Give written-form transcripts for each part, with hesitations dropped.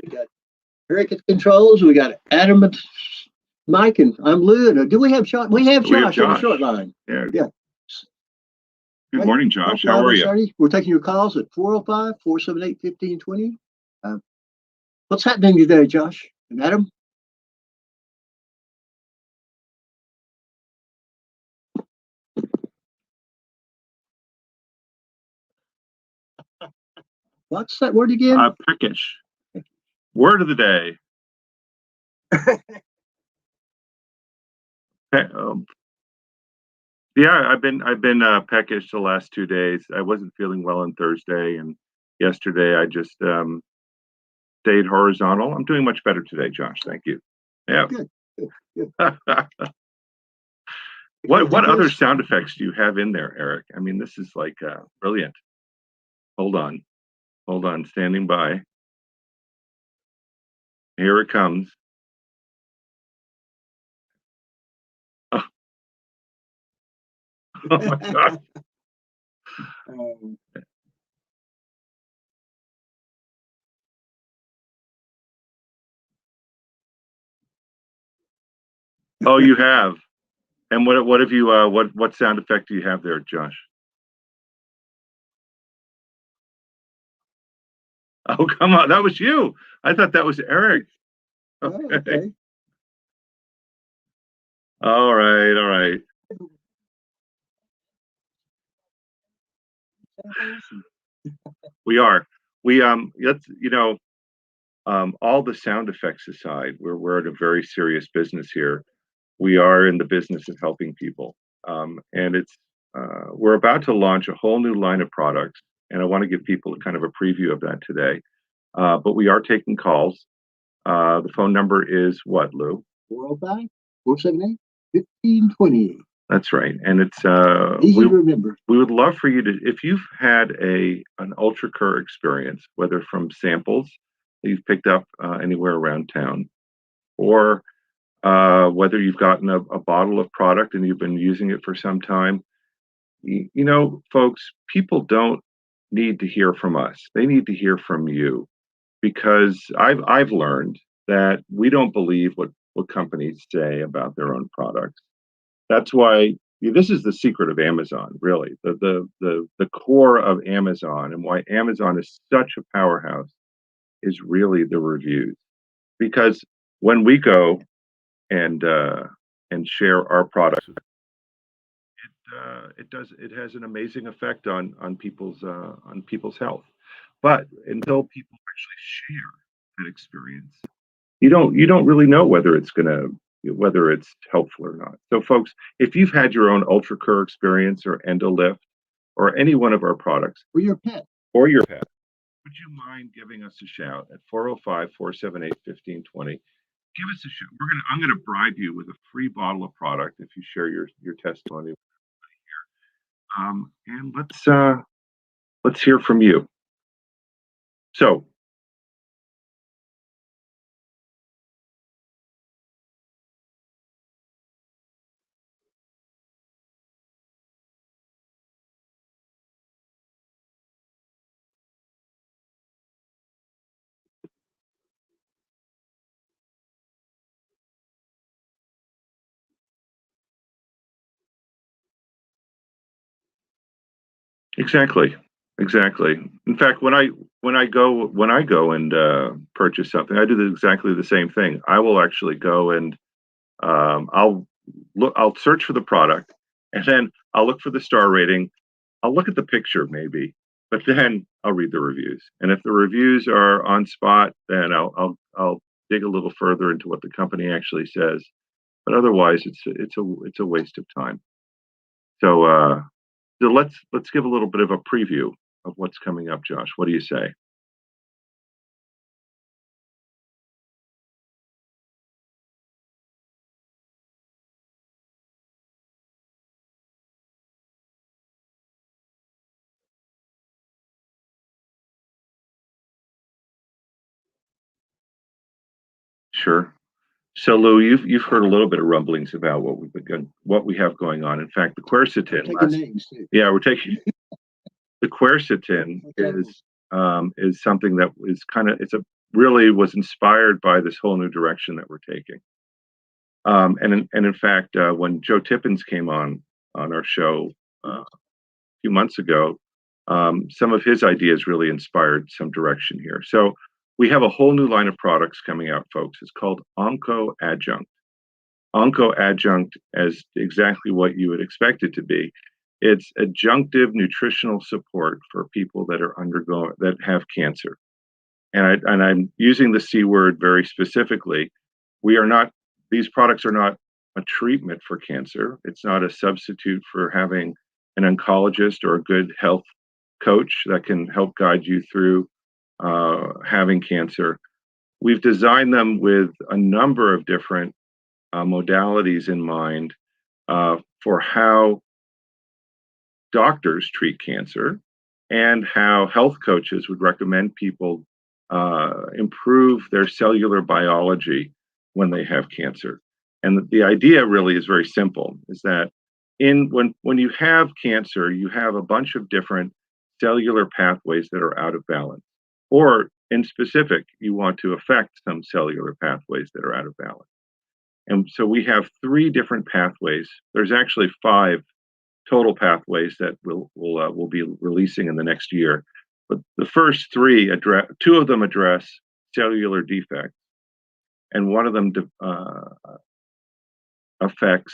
We got Eric at controls. We got Adam at Mike, and I'm Lou. And do we have Josh? We have Josh on the short line. Yeah. Yeah. Good morning, Josh. How are you? We're taking your calls at 405-478-1520. What's happening today, Josh and Adam? What's that word again? Peckish. Word of the day. Yeah, I've been peckish the last 2 days. I wasn't feeling well on Thursday, and yesterday I just stayed horizontal. I'm doing much better today, Josh. Thank you. Yeah. Good. What other sound effects do you have in there, Eric? I mean, this is like brilliant. Hold on, standing by. Here it comes. Oh, oh my God. Oh, you have. And what have you what sound effect do you have there, Josh? Oh, come on, that was you. I thought that was Eric. Okay. All right. We are. Let's all the sound effects aside, we're at a very serious business here. We are in the business of helping people, and it's we're about to launch a whole new line of products, and I want to give people kind of a preview of that today. But we are taking calls. The phone number is what, Lou? 405-478-1520. That's right, and it's easy to remember. We would love for you to, if you've had an ultra cur experience, whether from samples that you've picked up anywhere around town, or whether you've gotten a bottle of product and you've been using it for some time. You know, folks, people don't need to hear from us. They need to hear from you, because I've learned that we don't believe what companies say about their own products. That's why this is the secret of Amazon, really. The core of Amazon, and why Amazon is such a powerhouse, is really the reviews. Because when we go and share our products, it has an amazing effect on people's health. But until people actually share that experience, you don't really know whether it's helpful or not. So, folks, if you've had your own Ultra Cur experience, or Endolift, or any one of our products, or your pet, would you mind giving us a shout at 405-478-1520? Give us a shout. I'm gonna bribe you with a free bottle of product if you share your testimony here. And let's hear from you. So, exactly. In fact, when I go and purchase something, I do exactly the same thing. I will actually go and I'll search for the product, and then I'll look for the star rating. I'll look at the picture maybe, but then I'll read the reviews. And if the reviews are on spot, then I'll dig a little further into what the company actually says. But otherwise, it's a waste of time. So let's give a little bit of a preview of what's coming up, Josh. What do you say? Sure. So, Lou, you've heard a little bit of rumblings about what we have going on. In fact, the quercetin. We're taking the quercetin is something that is it's really was inspired by this whole new direction that we're taking. And in fact, when Joe Tippins came on our show a few months ago, some of his ideas really inspired some direction here. So we have a whole new line of products coming out, folks. It's called Onco Adjunct. Onco Adjunct is exactly what you would expect it to be. It's adjunctive nutritional support for people that are that have cancer. And I'm using the C word very specifically. These products are not a treatment for cancer. It's not a substitute for having an oncologist or a good health coach that can help guide you through having cancer. We've designed them with a number of different modalities in mind for how doctors treat cancer and how health coaches would recommend people improve their cellular biology when they have cancer. And the idea really is very simple, is that when you have cancer, you have a bunch of different cellular pathways that are out of balance. Or in specific, you want to affect some cellular pathways that are out of balance. And so we have 3 different pathways. There's actually 5 total pathways that we'll be releasing in the next year. But the first 3 2 of them address cellular defects, and one of them affects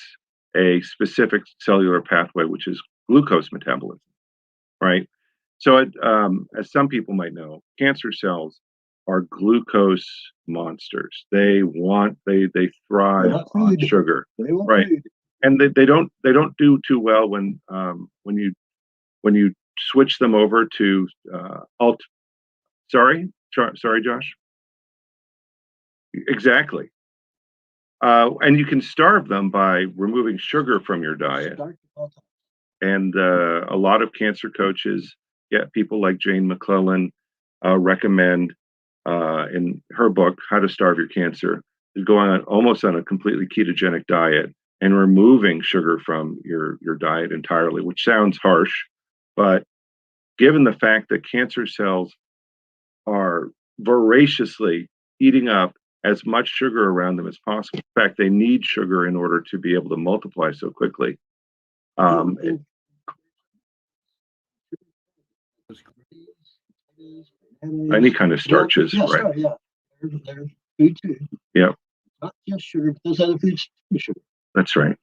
a specific cellular pathway, which is glucose metabolism, right? So, as some people might know, cancer cells are glucose monsters. They thrive on sugar, right? Food. And they don't do too well when you switch them over to Sorry, Josh. Exactly. And you can starve them by removing sugar from your diet. And a lot of cancer coaches, people like Jane McClellan recommend in her book, How to Starve Your Cancer, to go almost on a completely ketogenic diet and removing sugar from your diet entirely, which sounds harsh, but given the fact that cancer cells are voraciously eating up as much sugar around them as possible. In fact, they need sugar in order to be able to multiply so quickly. Any kind of starches, right? Yeah, they're food too. Yeah. Not just sugar, but those other foods, sugar. That's right.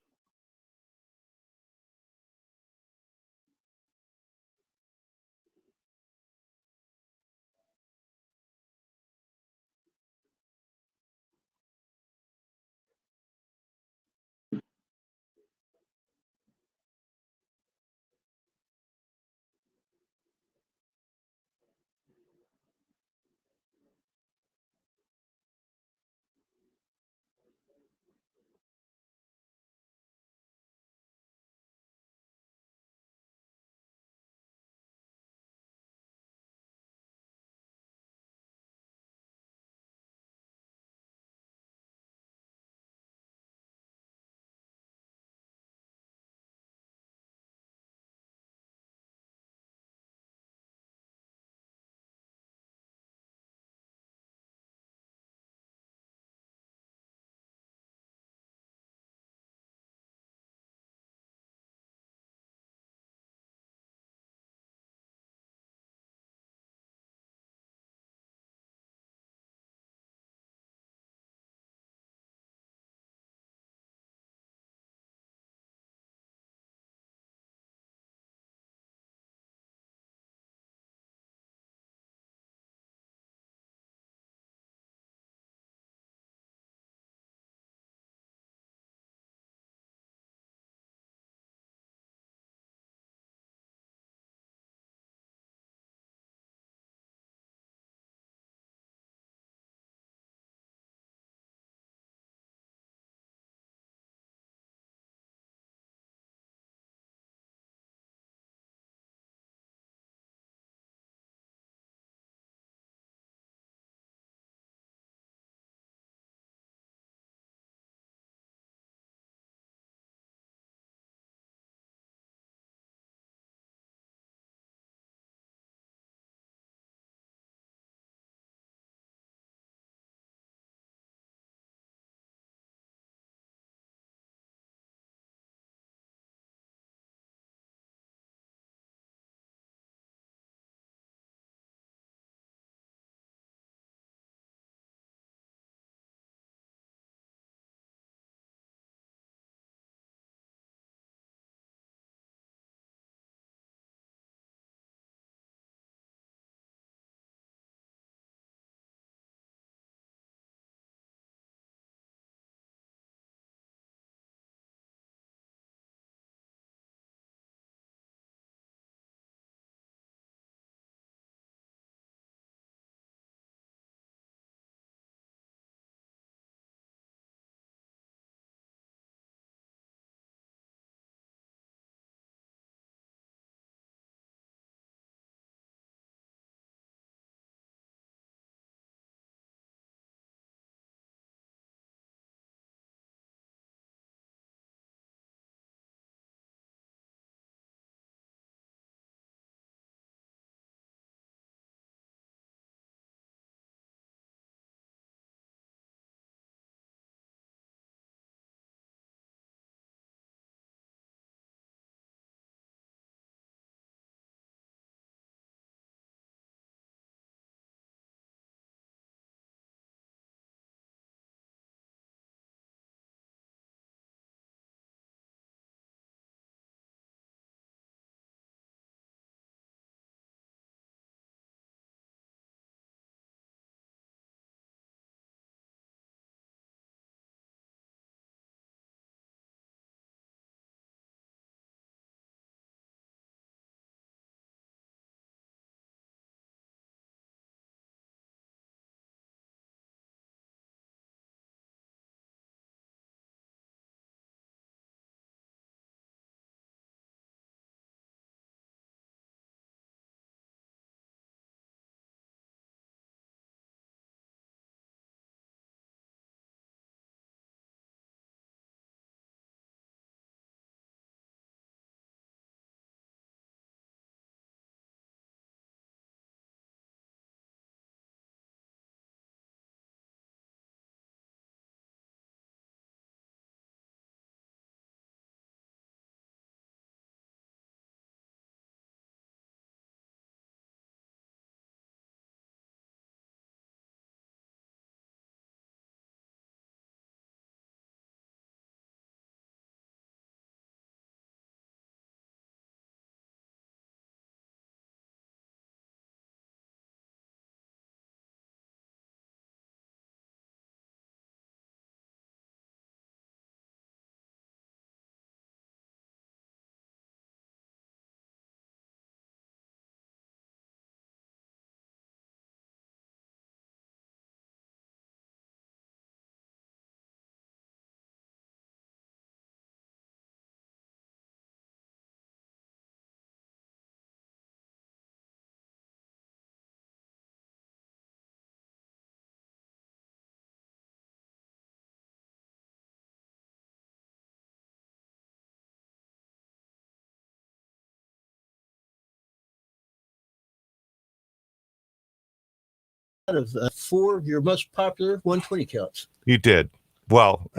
of 4 your most popular 120 counts. You did. Well,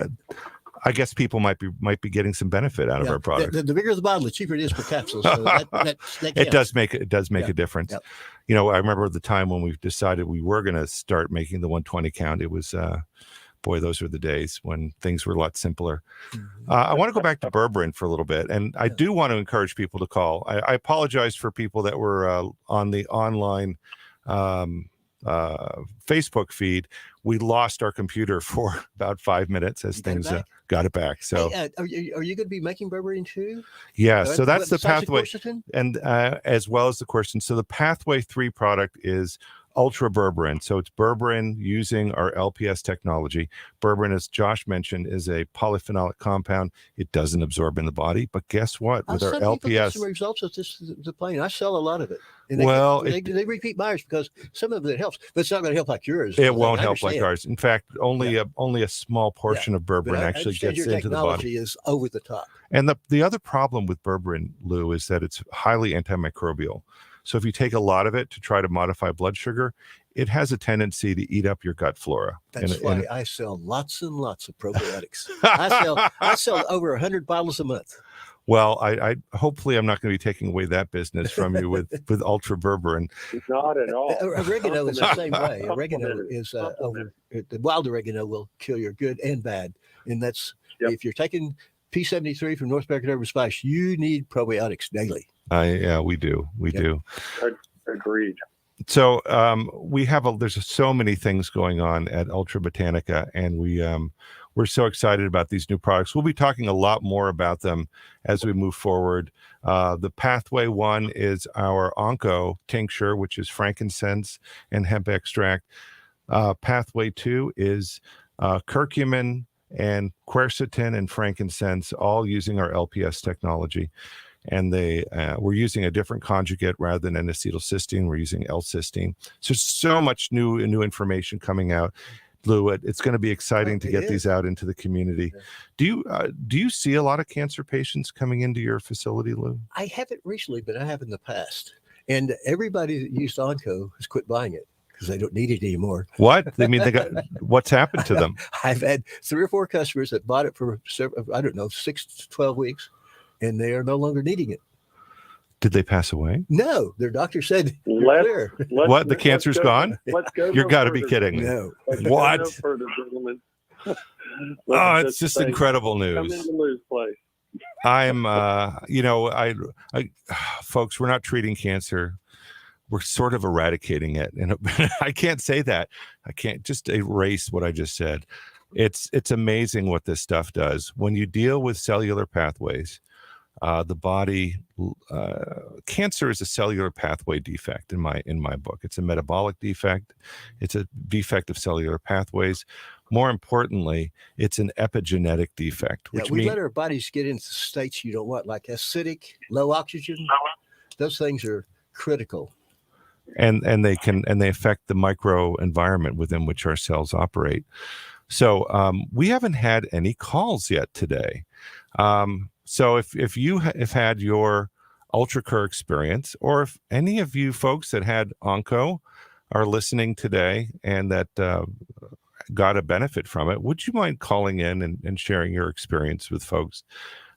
I guess people might be getting some benefit out of our product. The bigger the bottle, the cheaper it is per capsule. So that it does make a difference. Yep. You know, I remember the time when we decided we were going to start making the 120 count. It was, boy, those were the days when things were a lot simpler. I want to go back to berberine for a little bit, and I do want to encourage people to call. I apologize for people that were on the online Facebook feed. We lost our computer for about 5 minutes as things got it back. So, hey, are you going to be making berberine too? Yeah. So that's the pathway, and as well as the quercetin. So the pathway 3 product is ultra berberine. So it's berberine using our LPS technology. Berberine, as Josh mentioned, is a polyphenolic compound. It doesn't absorb in the body, but guess what? With our LPS, some results of the Payne. I sell a lot of it. And they repeat buyers because some of it helps, but it's not going to help like yours. It won't help like ours. In fact, only a small portion of berberine actually gets into the body. Is over the top. And the other problem with berberine, Lou, is that it's highly antimicrobial. So if you take a lot of it to try to modify blood sugar, it has a tendency to eat up your gut flora. That's why I sell lots and lots of probiotics. I sell over 100 bottles a month. Well, I hopefully I'm not going to be taking away that business from you with ultra berberine. Not at all. Oregano is the same way. Oregano is the wild oregano will kill your good and bad, and that's if you're taking P73 from North American Herbal Spice, you need probiotics daily. Yeah, we do. We do. Agreed. So there's so many things going on at Ultra Botanica, and we're so excited about these new products. We'll be talking a lot more about them as we move forward. The pathway 1 is our Onco tincture, which is frankincense and hemp extract. Pathway 2 is curcumin and quercetin and frankincense, all using our LPS technology. And we're using a different conjugate rather than N-acetylcysteine. We're using L-cysteine. So so much new information coming out. Lou, it's going to be exciting to get these out into the community. Yeah. Do you see a lot of cancer patients coming into your facility, Lou? I haven't recently, but I have in the past. And everybody that used Onco has quit buying it because they don't need it anymore. What? I mean, what's happened to them? I've had 3 or 4 customers that bought it for 6 to 12 weeks. And they are no longer needing it. Did they pass away? No, their doctor said clear. What? The cancer's gone? Let's go. You've got to be kidding me. No. What? No further, gentlemen. It's just incredible news. Come into Lou's place. I'm, folks, we're not treating cancer. We're sort of eradicating it. And I can't say that. I can't just erase what I just said. It's amazing what this stuff does. When you deal with cellular pathways, the body, cancer is a cellular pathway defect in my book. It's a metabolic defect. It's a defect of cellular pathways. More importantly, it's an epigenetic defect. Which we let our bodies get into states you don't want, like acidic, low oxygen. Those things are critical. And they affect the micro environment within which our cells operate. So we haven't had any calls yet today. So if you have had your UltraCur experience, or if any of you folks that had Onco are listening today and that got a benefit from it, would you mind calling in and sharing your experience with folks?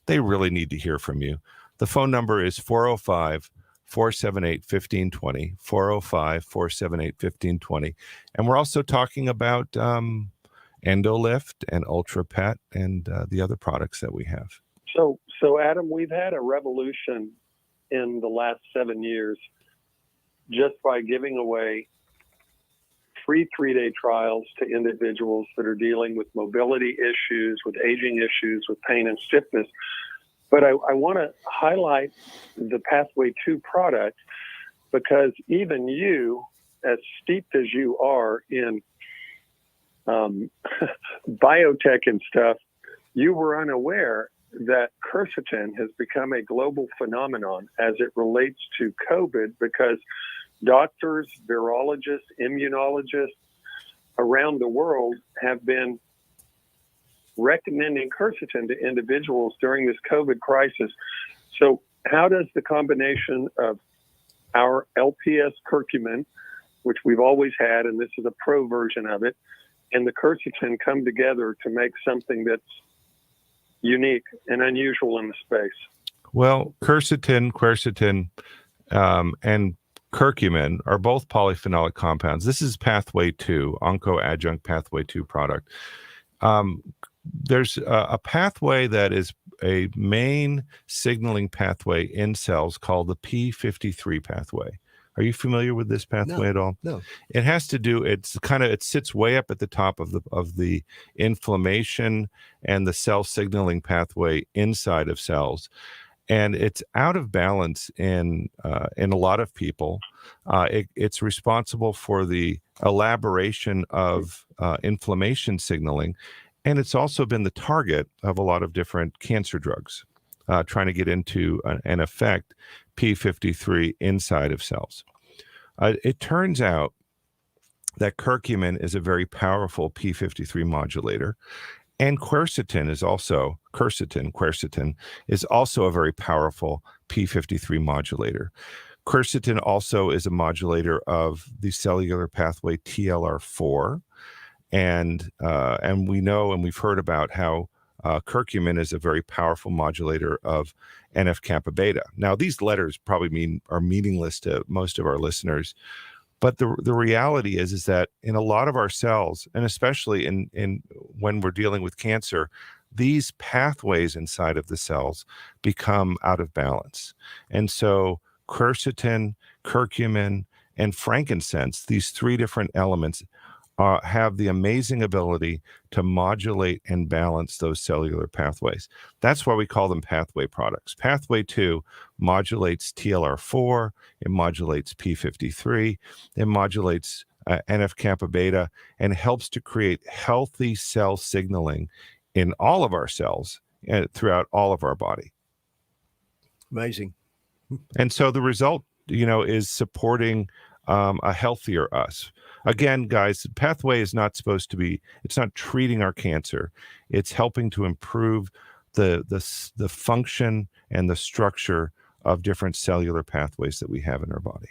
They really need to hear from you. The phone number is 405-478-1520, 405-478-1520. And we're also talking about EndoLift and UltraPet and the other products that we have. So Adam, we've had a revolution in the last 7 years just by giving away free 3-day trials to individuals that are dealing with mobility issues, with aging issues, with pain and stiffness. But I want to highlight the Pathway 2 product because even you, as steeped as you are in biotech and stuff, you were unaware that quercetin has become a global phenomenon as it relates to COVID because doctors, virologists, immunologists around the world have been recommending quercetin to individuals during this COVID crisis. So how does the combination of our LPS curcumin which we've always had, and this is a pro version of it, and the quercetin come together to make something that's unique and unusual in the space. Well, quercetin, and curcumin are both polyphenolic compounds. This is pathway 2, oncoadjunct pathway 2 product. There's a pathway that is a main signaling pathway in cells called the P53 pathway. Are you familiar with this pathway at all? No. It has to do, it sits way up at the top of the inflammation and the cell signaling pathway inside of cells. And it's out of balance in a lot of people. It's responsible for the elaboration of inflammation signaling, and it's also been the target of a lot of different cancer drugs, trying to get into and affect P53 inside of cells. It turns out that curcumin is a very powerful P53 modulator. And quercetin is also a very powerful P53 modulator. Quercetin also is a modulator of the cellular pathway TLR4, and we know and we've heard about how curcumin is a very powerful modulator of NF-kappa beta. Now, these letters probably are meaningless to most of our listeners. But the reality is that in a lot of our cells, and especially in when we're dealing with cancer, these pathways inside of the cells become out of balance. And so quercetin, curcumin, and frankincense, these 3 different elements, have the amazing ability to modulate and balance those cellular pathways. That's why we call them pathway products. Pathway 2 modulates TLR4, it modulates P53, it modulates NF-kappa beta, and helps to create healthy cell signaling in all of our cells and throughout all of our body. Amazing. And so the result, is supporting a healthier us. Again, guys, pathway is not supposed to be, it's not treating our cancer. It's helping to improve the function and the structure of different cellular pathways that we have in our body.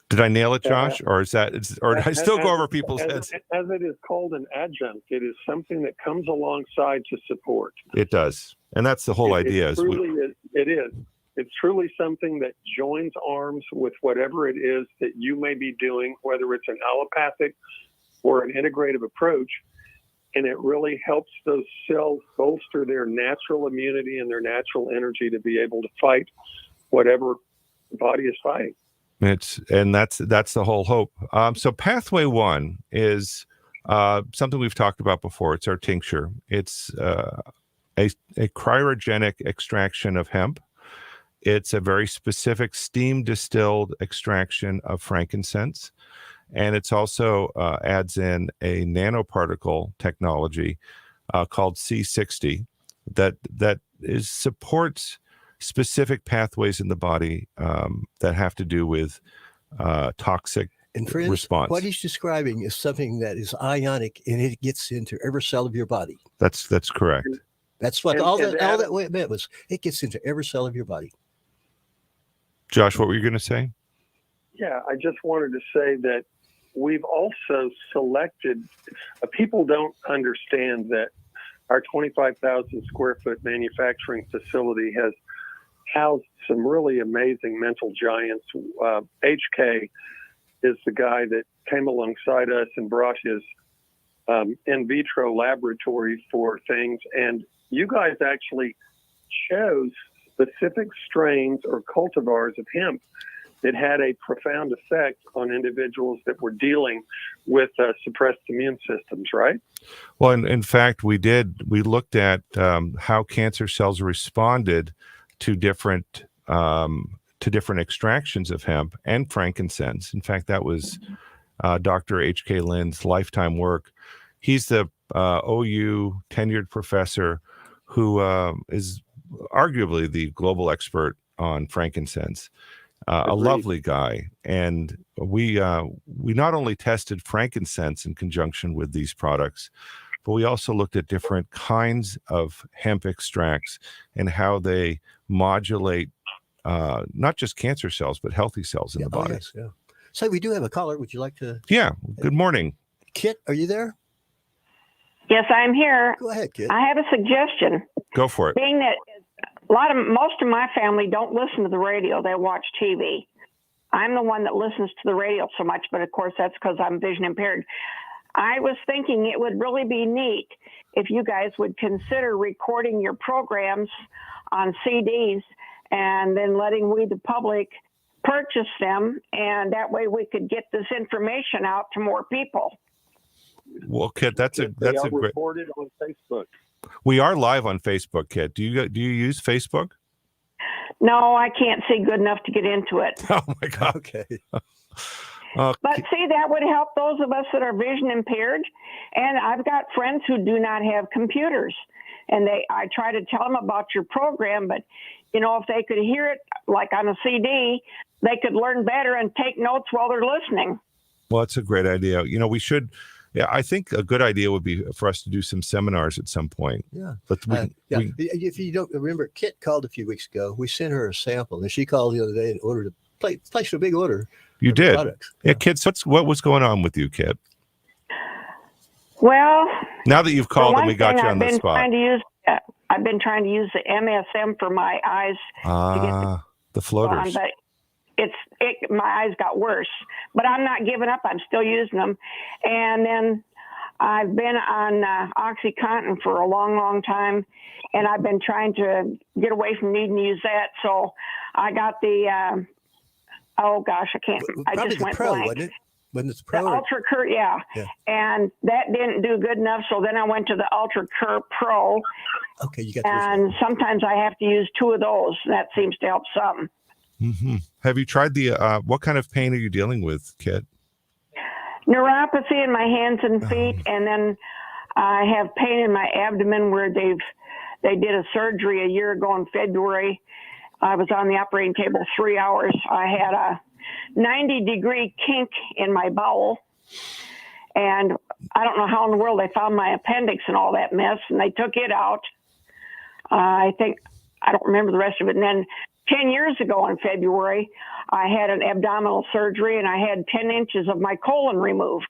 Did I nail it, Josh? Or did I still go over people's heads? As it is called an adjunct, it is something that comes alongside to support. It does. And that's the whole idea. It is. It's truly something that joins arms with whatever it is that you may be doing, whether it's an allopathic or an integrative approach, and it really helps those cells bolster their natural immunity and their natural energy to be able to fight whatever the body is fighting. That's the whole hope. So pathway 1 is something we've talked about before. It's our tincture. It's a cryogenic extraction of hemp. It's a very specific steam distilled extraction of frankincense. And it's also adds in a nanoparticle technology called C60 that supports specific pathways in the body that have to do with toxic and friends, response. What he's describing is something that is ionic, and it gets into every cell of your body. That's correct. That's what all that meant was it gets into every cell of your body. Josh, what were you going to say? Yeah, I just wanted to say that we've also selected, people don't understand that our 25,000 square foot manufacturing facility has housed some really amazing mental giants. HK is the guy that came alongside us and brought his in vitro laboratory for things. And you guys actually chose specific strains or cultivars of hemp that had a profound effect on individuals that were dealing with suppressed immune systems, right? Well, in fact, we did. We looked at how cancer cells responded to different extractions of hemp and frankincense. In fact, that was Dr. H.K. Lynn's lifetime work. He's the OU tenured professor who is arguably the global expert on frankincense. A lovely guy, and we not only tested frankincense in conjunction with these products, but we also looked at different kinds of hemp extracts and how they modulate not just cancer cells, but healthy cells in the body. Yes, yeah. So we do have a caller. Would you like to? Yeah. Good morning. Kit, are you there? Yes, I'm here. Go ahead, Kit. I have a suggestion. Go for it. Being that most of my family don't listen to the radio, they watch TV. I'm the one that listens to the radio so much, but of course that's because I'm vision impaired. I was thinking it would really be neat if you guys would consider recording your programs on CDs and then letting we, the public, purchase them, and that way we could get this information out to more people. Well, Kit, that's a great. Recorded on Facebook. We are live on Facebook, Kit. Do you use Facebook? No, I can't see good enough to get into it. Oh my God. Okay. But see, that would help those of us that are vision impaired. And I've got friends who do not have computers, and I try to tell them about your program, but if they could hear it like on a CD, they could learn better and take notes while they're listening. Well, it's a great idea. We should. Yeah, I think a good idea would be for us to do some seminars at some point. Yeah. But if you don't remember, Kit called a few weeks ago. We sent her a sample, and she called the other day and ordered placed a big order. You did. Products. Yeah, Kit. What was going on with you, Kit? Well, now that you've called and we got you on the spot. I've been trying to use the MSM for my eyes to get the floaters. But my eyes got worse, but I'm not giving up. I'm still using them. And then I've been on OxyContin for a long, long time, and I've been trying to get away from needing to use that. So I got the, I just went Pro, blank. wasn't it? When it's Pro? The Ultra Cure, yeah. And that didn't do good enough, so then I went to the Ultra Cure Pro. Okay, you got and sometimes I have to use 2 of those. That seems to help some. Mm-hmm. Have you tried what kind of pain are you dealing with, Kit? Neuropathy in my hands and feet, and then I have pain in my abdomen where they did a surgery a year ago in February. I was on the operating table 3 hours. I had a 90-degree kink in my bowel, and I don't know how in the world they found my appendix and all that mess, and they took it out. I don't remember the rest of it. And then 10 years ago in February, I had an abdominal surgery, and I had 10 inches of my colon removed.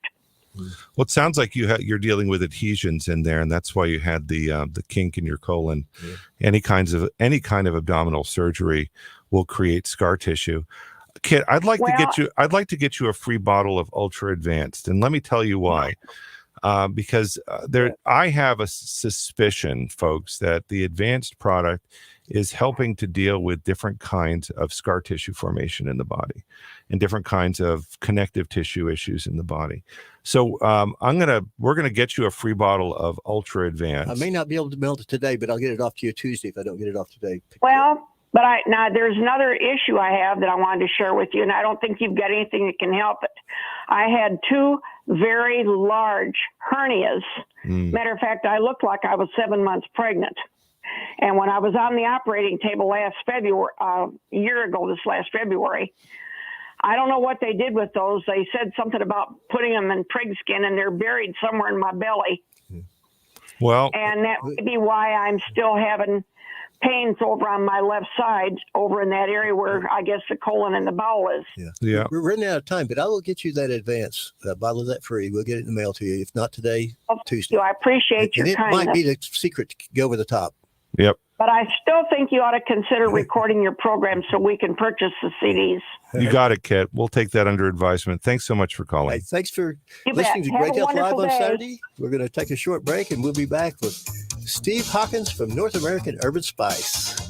Well, it sounds like you're dealing with adhesions in there, and that's why you had the kink in your colon. Yeah. Any kind of abdominal surgery will create scar tissue. Kit, I'd like to get you a free bottle of Ultra Advanced, and let me tell you why. Because I have a suspicion, folks, that the advanced product is helping to deal with different kinds of scar tissue formation in the body and different kinds of connective tissue issues in the body. So we're gonna get you a free bottle of Ultra Advanced. I may not be able to mail it today, but I'll get it off to you Tuesday if I don't get it off today. Well, but now there's another issue I have that I wanted to share with you, and I don't think you've got anything that can help it. I had 2 very large hernias. Matter of fact, I looked like I was 7 months pregnant. And when I was on the operating table last February, this last February, I don't know what they did with those. They said something about putting them in pig skin, and they're buried somewhere in my belly. Well, and that may be why I'm still having pains over on my left side, over in that area where I guess the colon and the bowel is. Yeah. We're running out of time, but I will get you that advance bottle of that free. We'll get it in the mail to you. If not today, Tuesday. I appreciate your kindness. It might be the secret to go over the top. Yep. But I still think you ought to consider recording your program so we can purchase the CDs. You got it, Kit. We'll take that under advisement. Thanks so much for calling. Hey, thanks for You listening bet. to Have Great a Health Live wonderful on day. Saturday. We're going to take a short break, and we'll be back with Steve Hawkins from North American Urban Spice.